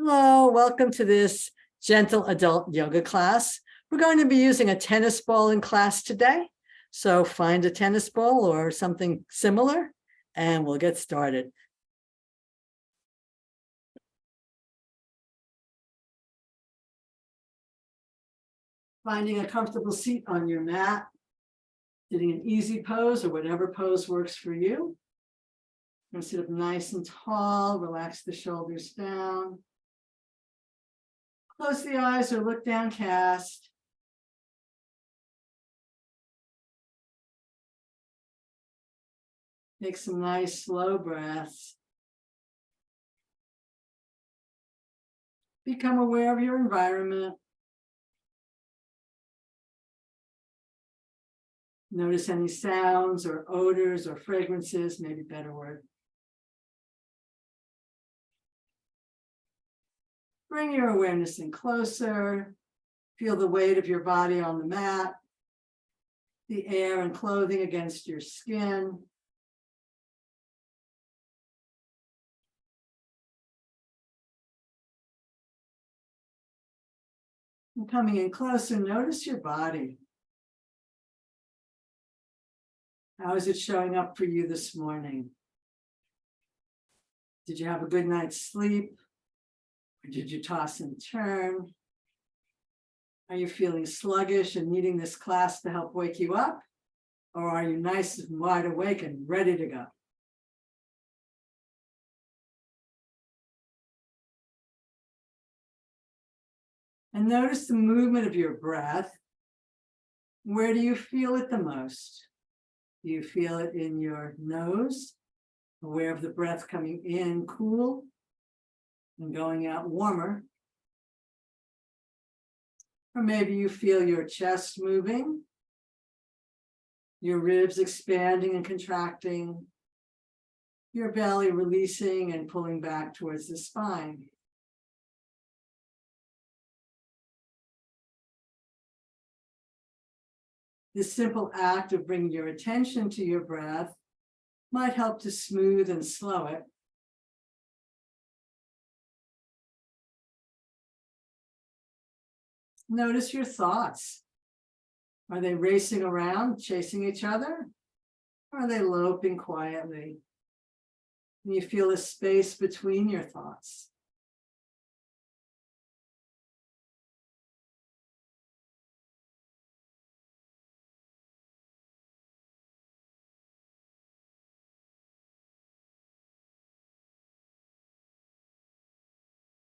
Hello, welcome to this gentle adult yoga class. We're going to be using a tennis ball in class today. So find a tennis ball or something similar and we'll get started. Finding a comfortable seat on your mat, sitting in easy pose or whatever pose works for you. You're going to sit up nice and tall, relax the shoulders down. Close the eyes or look downcast. Take some nice slow breaths. Become aware of your environment. Notice any sounds or odors or fragrances, maybe better word. Bring your awareness in closer. Feel the weight of your body on the mat, the air and clothing against your skin. And coming in closer, notice your body. How is it showing up for you this morning? Did you have a good night's sleep? Or did you toss and turn? Are you feeling sluggish and needing this class to help wake you up? Or are you nice and wide awake and ready to go? And notice the movement of your breath. Where do you feel it the most? Do you feel it in your nose? Aware of the breath coming in cool and going out warmer. Or maybe you feel your chest moving, your ribs expanding and contracting, your belly releasing and pulling back towards the spine. This simple act of bringing your attention to your breath might help to smooth and slow it. Notice your thoughts. Are they racing around, chasing each other? Or are they loping quietly? Can you feel a space between your thoughts?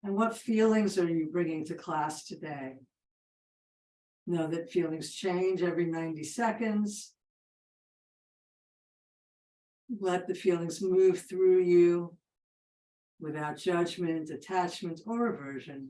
And what feelings are you bringing to class today? Know that feelings change every 90 seconds. Let the feelings move through you without judgment, attachment, or aversion.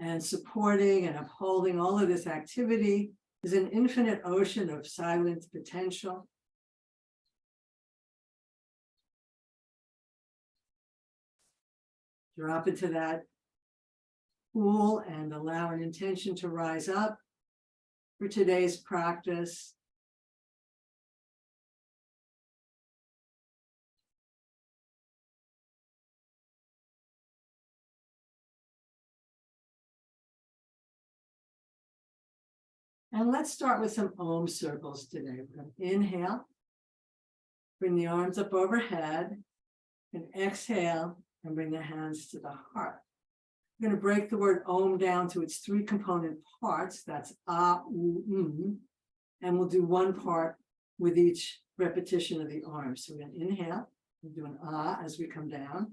And supporting and upholding all of this activity is an infinite ocean of silent potential. Drop into that pool and allow an intention to rise up for today's practice. And let's start with some Om circles today. We're going to inhale, bring the arms up overhead, and exhale and bring the hands to the heart. We're going to break the word Om down to its three component parts. That's A, U, and we'll do one part with each repetition of the arms. So we're going to inhale, we'll do an A as we come down.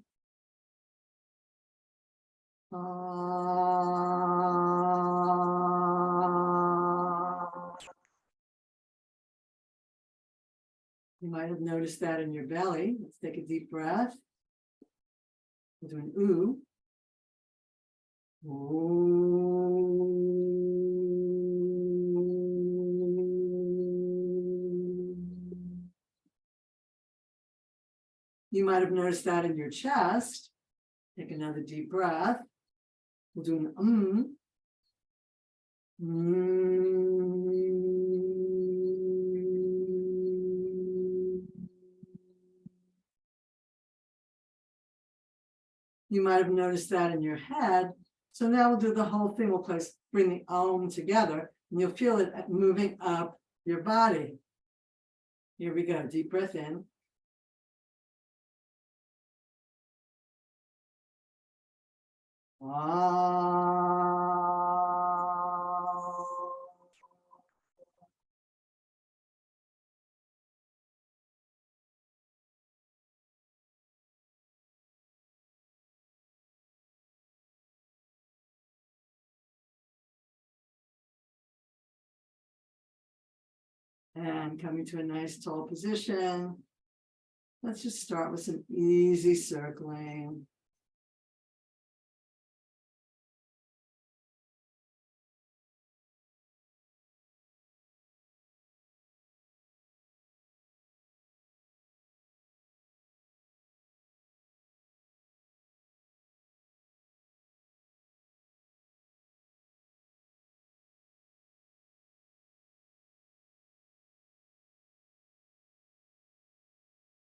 You might have noticed that in your belly. Let's take a deep breath. We'll do an oo. You might have noticed that in your chest. Take another deep breath. We'll do an You might have noticed that in your head. So now we'll do the whole thing. We'll bring the Om together, and you'll feel it moving up your body. Here we go. Deep breath in. And coming to a nice tall position. Let's just start with some easy circling.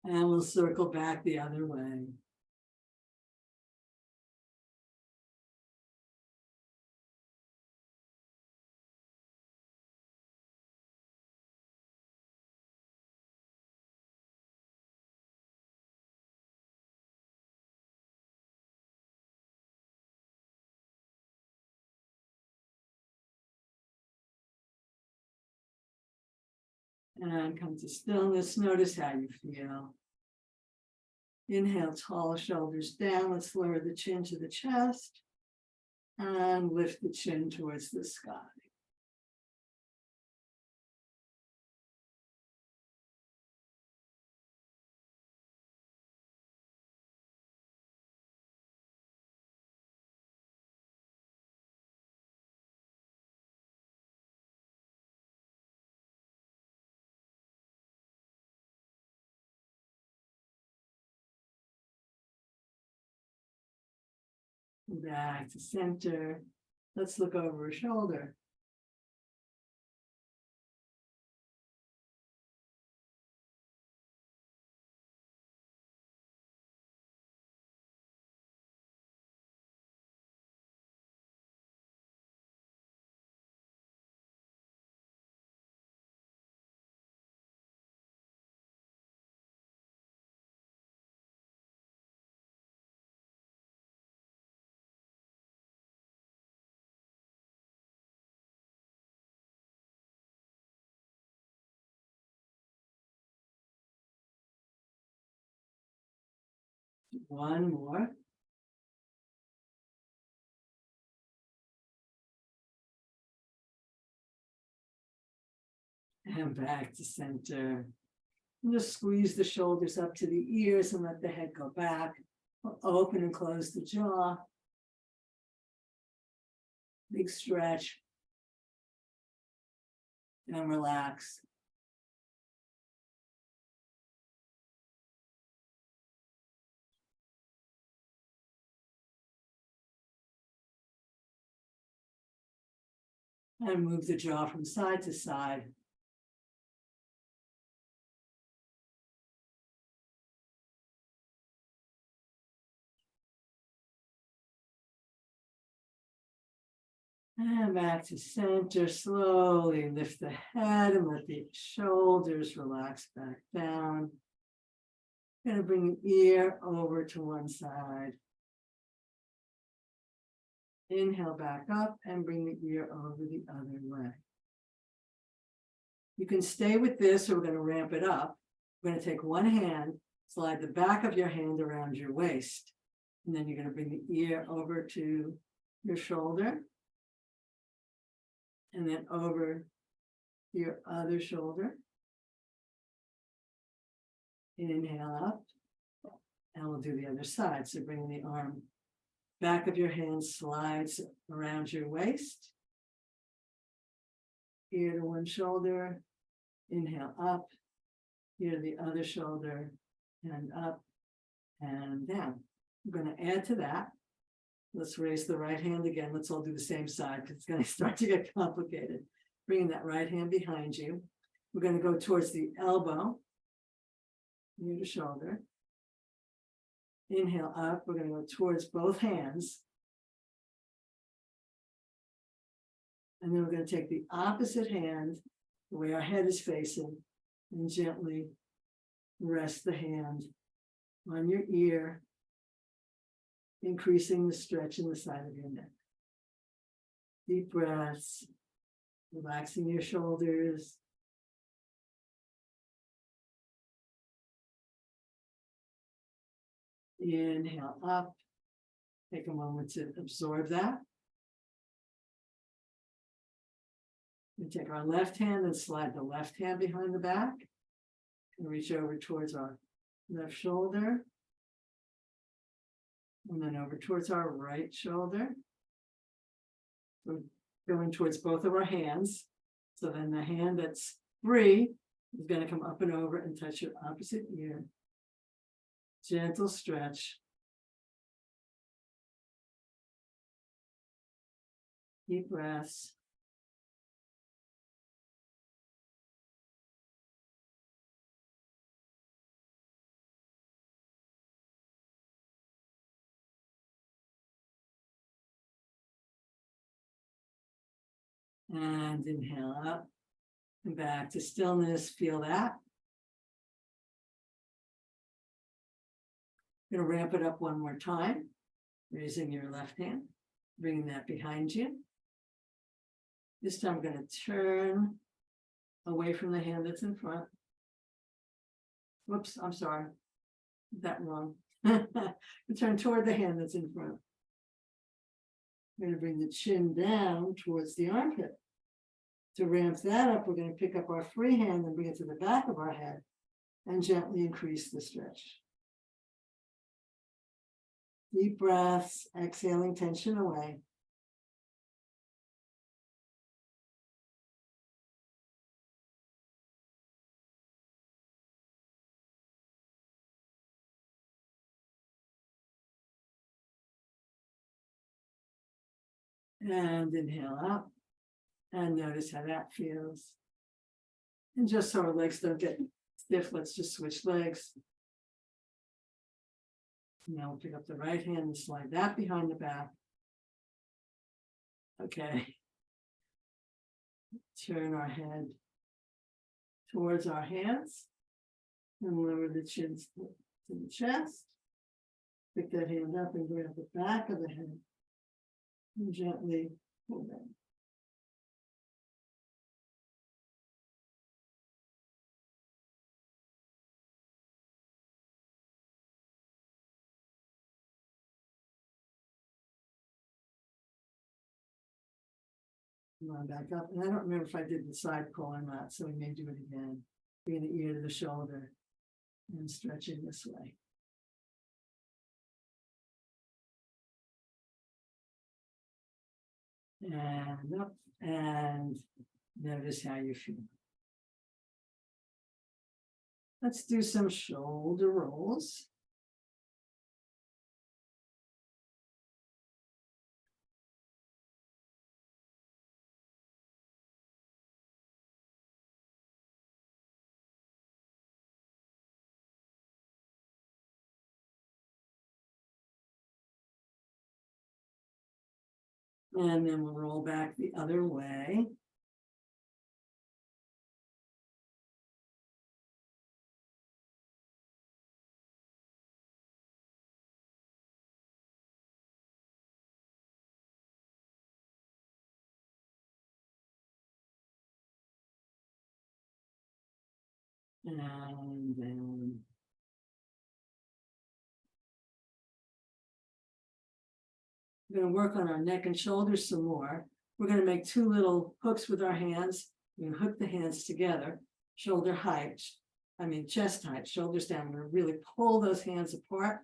And we'll circle back the other way. And come to stillness. Notice how you feel. Inhale, tall shoulders down. Let's lower the chin to the chest. And lift the chin towards the sky. Back to center. Let's look over a shoulder. One more. And back to center. And just squeeze the shoulders up to the ears and let the head go back. We'll open and close the jaw. Big stretch. And relax. And move the jaw from side to side. And back to center. Slowly lift the head and let the shoulders relax back down. Going to bring the ear over to one side. Inhale back up and bring the ear over the other way. You can stay with this, or we're going to ramp it up. We're going to take one hand, slide the back of your hand around your waist, and then you're going to bring the ear over to your shoulder, and then over your other shoulder. Inhale up, and we'll do the other side. So bring the arm, back of your hand slides around your waist. Ear to one shoulder, inhale up, ear to the other shoulder, and up and down. I'm going to add to that. Let's raise the right hand again. Let's all do the same side because it's going to start to get complicated. Bringing that right hand behind you. We're going to go towards the elbow, ear to shoulder. Inhale up, we're gonna go towards both hands. And then we're gonna take the opposite hand, the way our head is facing, and gently rest the hand on your ear, increasing the stretch in the side of your neck. Deep breaths, relaxing your shoulders. Inhale up. Take a moment to absorb that. We take our left hand and slide the left hand behind the back and reach over towards our left shoulder. And then over towards our right shoulder. We're going towards both of our hands. So then the hand that's free is going to come up and over and touch your opposite ear. Gentle stretch. Deep breaths. And inhale up and back to stillness. Feel that. Going to ramp it up one more time, raising your left hand, bringing that behind you. This time I'm going to turn away from the hand that's in front. Whoops, I'm sorry. That wrong. Turn toward the hand that's in front. We're going to bring the chin down towards the armpit. To ramp that up, we're going to pick up our free hand and bring it to the back of our head and gently increase the stretch. Deep breaths, exhaling tension away. And inhale up. And notice how that feels. And just so our legs don't get stiff, let's just switch legs. Now we'll pick up the right hand and slide that behind the back. Okay. Turn our head towards our hands and lower the chin to the chest. Pick that hand up and grab the back of the head and gently pull down. Back up. And I don't remember if I did the side pull or not, so we may do it again. Bring the ear to the shoulder and stretching this way. And up and notice how you feel. Let's do some shoulder rolls. And then we'll roll back the other way. And then we're going to work on our neck and shoulders some more. We're going to make two little hooks with our hands. We're going to hook the hands together, shoulder height, chest height, shoulders down. We're going to really pull those hands apart,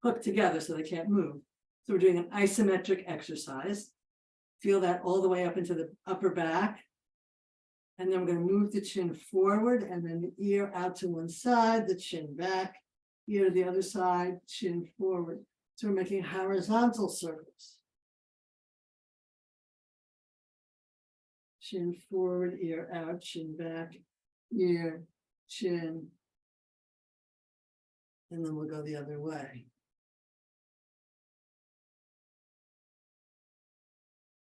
hook together so they can't move. So we're doing an isometric exercise. Feel that all the way up into the upper back. And then we're going to move the chin forward and then the ear out to one side, the chin back, ear to the other side, chin forward. So we're making horizontal circles. Chin forward, ear out, chin back, ear, chin, And then we'll go the other way.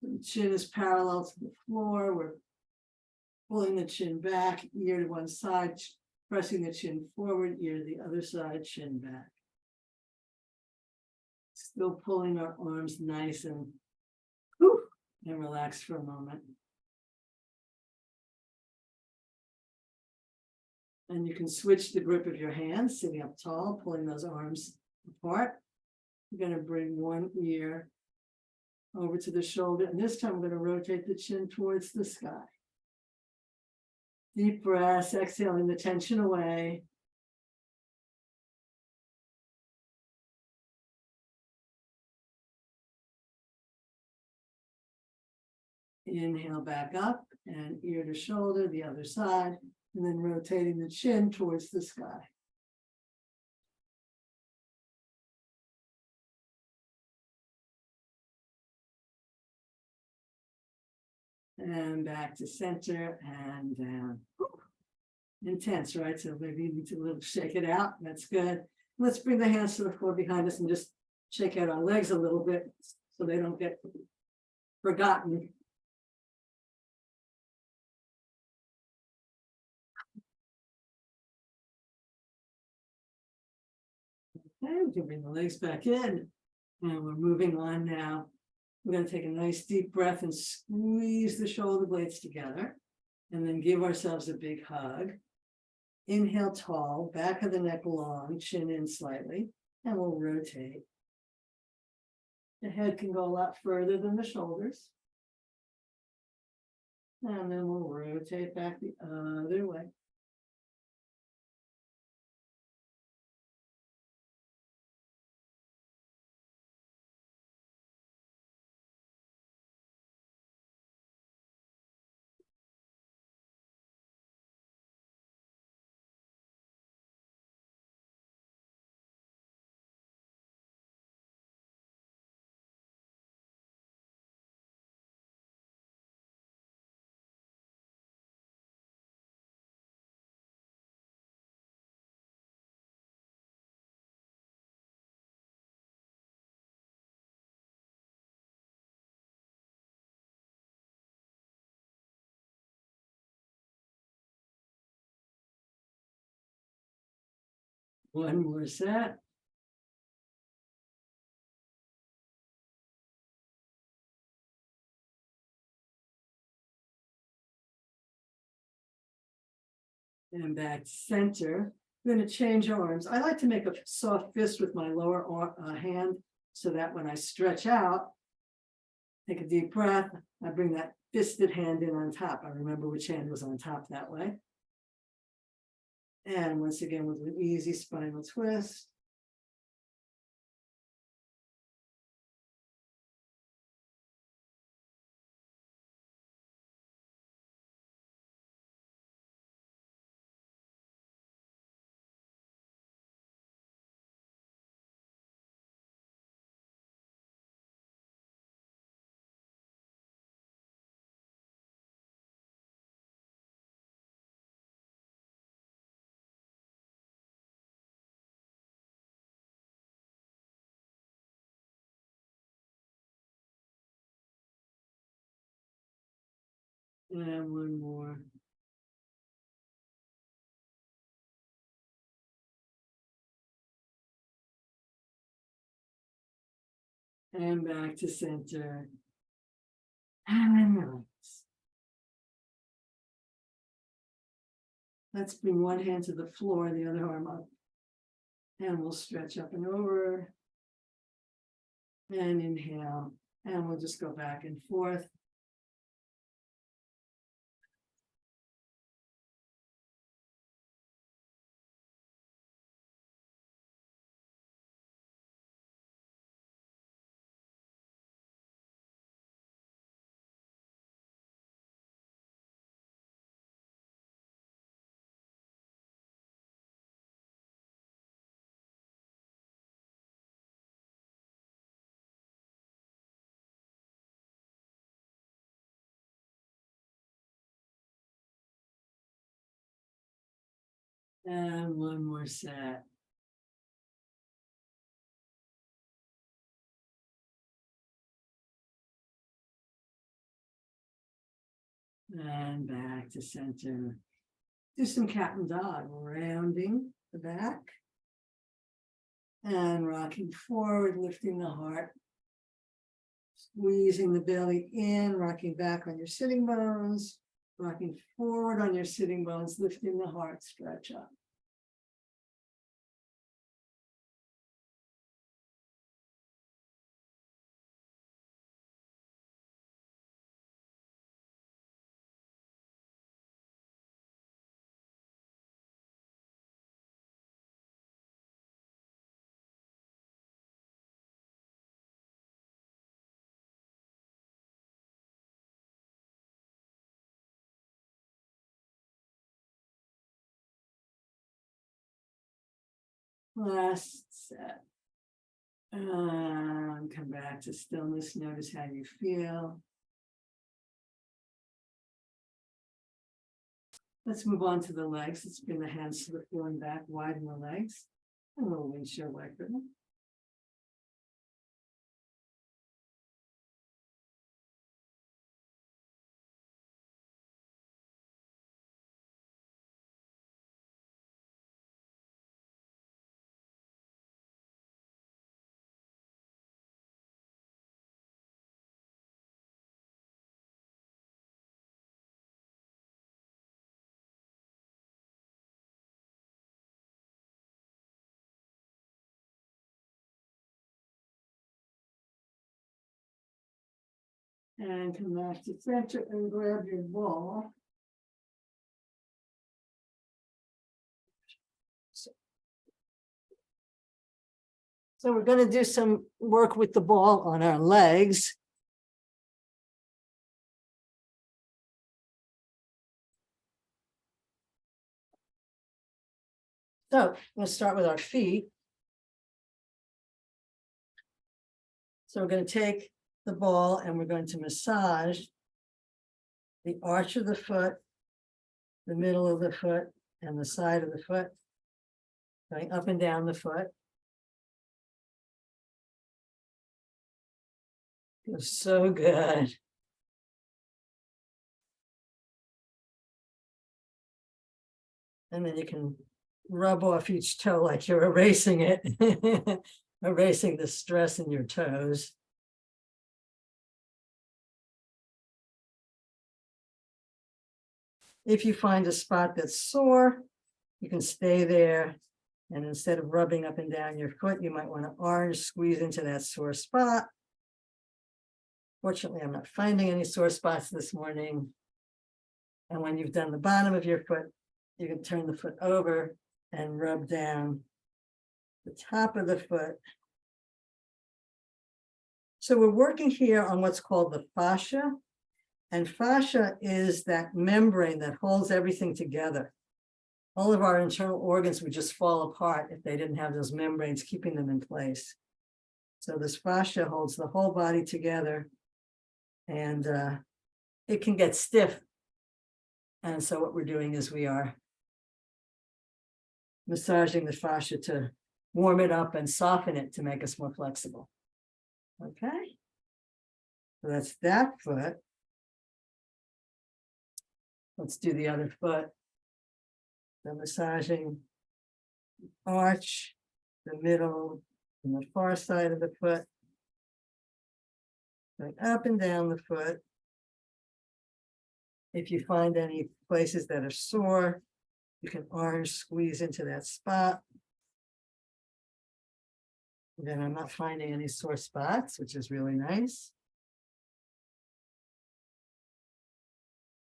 The chin is parallel to the floor. We're pulling the chin back, ear to one side, pressing the chin forward, ear to the other side, chin back. Still pulling our arms nice and relaxed for a moment. And you can switch the grip of your hands, sitting up tall, pulling those arms apart. You're going to bring one ear over to the shoulder, and this time we're going to rotate the chin towards the sky. Deep breaths, exhaling the tension away. Inhale back up and ear to shoulder, the other side, and then rotating the chin towards the sky. And back to center and down. Intense, right? So maybe you need to little shake it out. That's good. Let's bring the hands to the floor behind us and just shake out our legs a little bit so they don't get forgotten. Okay, we can bring the legs back in. And we're moving on now. We're going to take a nice deep breath and squeeze the shoulder blades together. And then give ourselves a big hug. Inhale tall, back of the neck long, chin in slightly, and we'll rotate. The head can go a lot further than the shoulders. And then we'll rotate back the other way. One more set. And back to center. I'm going to change arms. I like to make a soft fist with my lower hand so that when I stretch out, take a deep breath, I bring that fisted hand in on top. I remember which hand was on top that way. And once again, with an easy spinal twist. And one more. And back to center. And relax. Let's bring one hand to the floor and the other arm up. And we'll stretch up and over. And inhale. And we'll just go back and forth. And one more set. And back to center. Do some cat and dog, rounding the back. And rocking forward, lifting the heart. Squeezing the belly in, rocking back on your sitting bones. Rocking forward on your sitting bones, lifting the heart, stretch up. Last set. And come back to stillness. Notice how you feel. Let's move on to the legs. Let's bring the hands to the floor and back, widen the legs. A little windshield wiper. And come back to center and grab your ball. So we're going to do some work with the ball on our legs. So we'll start with our feet. So we're going to take the ball and we're going to massage the arch of the foot, the middle of the foot, and the side of the foot, going up and down the foot. Feels so good. And then you can rub off each toe like you're erasing it, erasing the stress in your toes. If you find a spot that's sore, you can stay there. And instead of rubbing up and down your foot, you might want to orange squeeze into that sore spot. Fortunately, I'm not finding any sore spots this morning. And when you've done the bottom of your foot, you can turn the foot over and rub down the top of the foot. So we're working here on what's called the fascia. And fascia is that membrane that holds everything together. All of our internal organs would just fall apart if they didn't have those membranes keeping them in place. So this fascia holds the whole body together, and it can get stiff. And so what we're doing is we are massaging the fascia to warm it up and soften it to make us more flexible. Okay, so that's that foot. Let's do the other foot. The massaging arch, the middle, and the far side of the foot. Going up and down the foot. If you find any places that are sore, you can orange squeeze into that spot. Then I'm not finding any sore spots, which is really nice.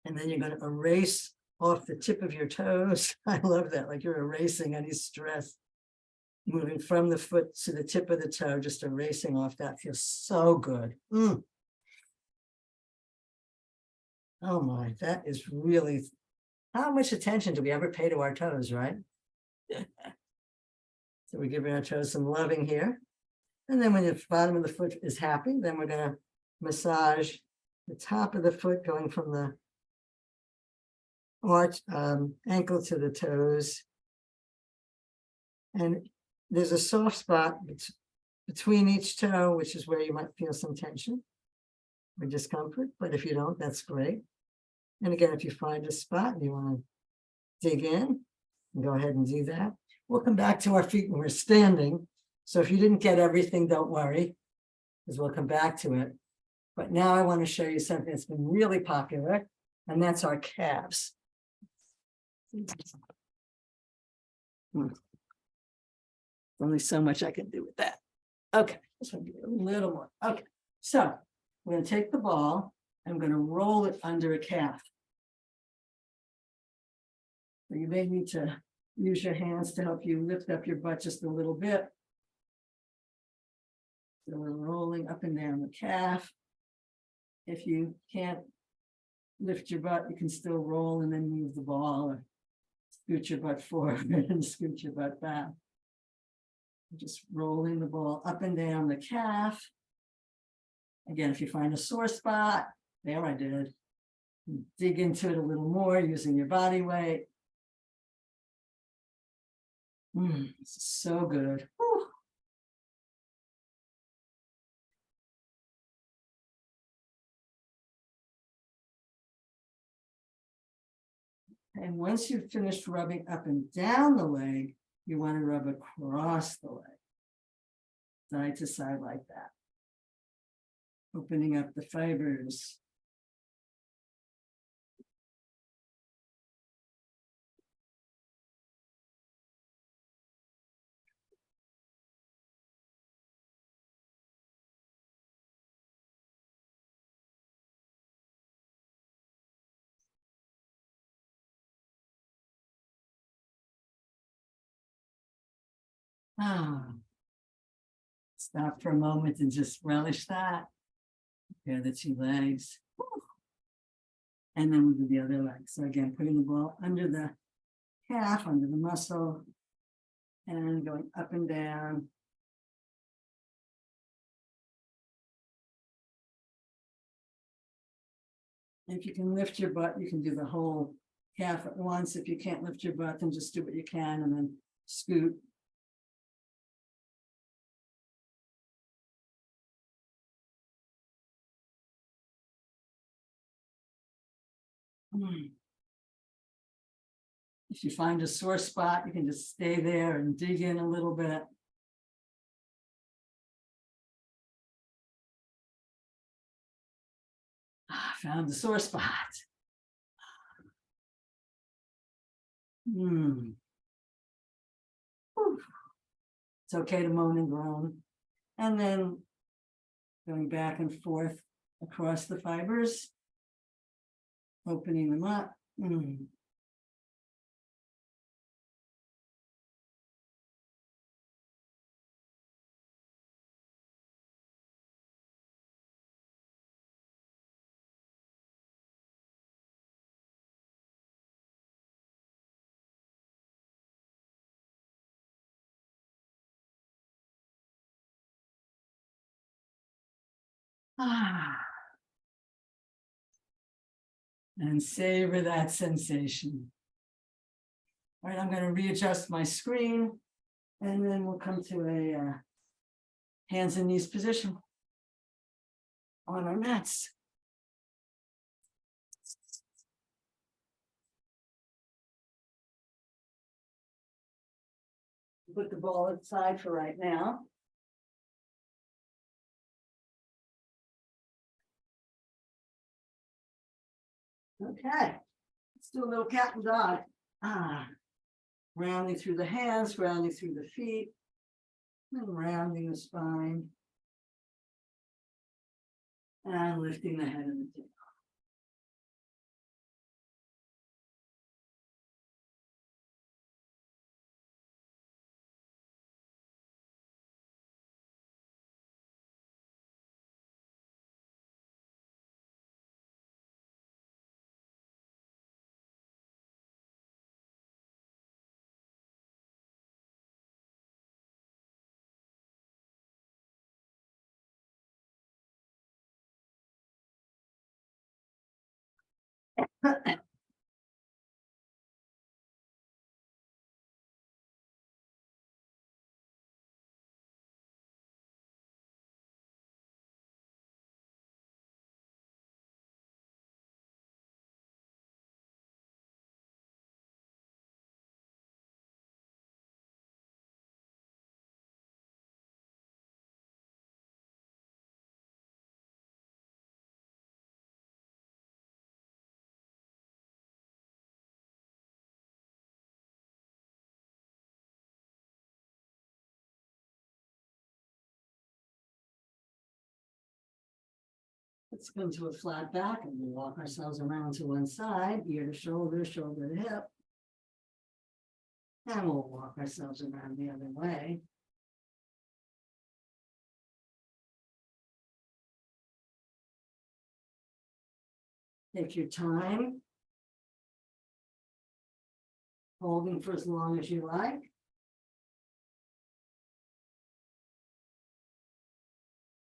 And then you're going to erase off the tip of your toes. I love that, like you're erasing any stress. Moving from the foot to the tip of the toe, just erasing off that feels so good. Oh my, that is really, how much attention do we ever pay to our toes, right? So we're giving our toes some loving here. And then when the bottom of the foot is happy, then we're going to massage the top of the foot going from the arch, ankle to the toes. And there's a soft spot between each toe, which is where you might feel some tension or discomfort. But if you don't, that's great. And again, if you find a spot and you want to dig in, go ahead and do that. We'll come back to our feet when we're standing. So if you didn't get everything, don't worry, because we'll come back to it. But now I want to show you something that's been really popular, and that's our calves. Only so much I can do with that. Okay, this one a little more. Okay, so we're going to take the ball. I'm going to roll it under a calf. So you may need to use your hands to help you lift up your butt just a little bit. So we're rolling up and down the calf. If you can't lift your butt, you can still roll and then move the ball, or scoot your butt forward and scoot your butt back. Just rolling the ball up and down the calf. Again, if you find a sore spot, there I did. Dig into it a little more using your body weight. This is so good. Whew. And once you've finished rubbing up and down the leg, you want to rub across the leg, side to side like that, opening up the fibers. Stop for a moment and just relish that. Compare the two legs. And then we'll do the other leg. So again, putting the ball under the calf, under the muscle, and going up and down. If you can lift your butt, you can do the whole calf at once. If you can't lift your butt, then just do what you can and then scoot. If you find a sore spot, you can just stay there and dig in a little bit. Found the sore spot. It's okay to moan and groan. And then going back and forth across the fibers, opening them up. And savor that sensation. All right, I'm going to readjust my screen, and then we'll come to a hands and knees position on our mats. Put the ball aside for right now. Okay, let's do a little cat and dog. Rounding through the hands, rounding through the feet, and rounding the spine, and lifting the head and the tail. Let's come to a flat back and we'll walk ourselves around to one side, ear to shoulder, shoulder to hip. And we'll walk ourselves around the other way. Take your time. Holding for as long as you like.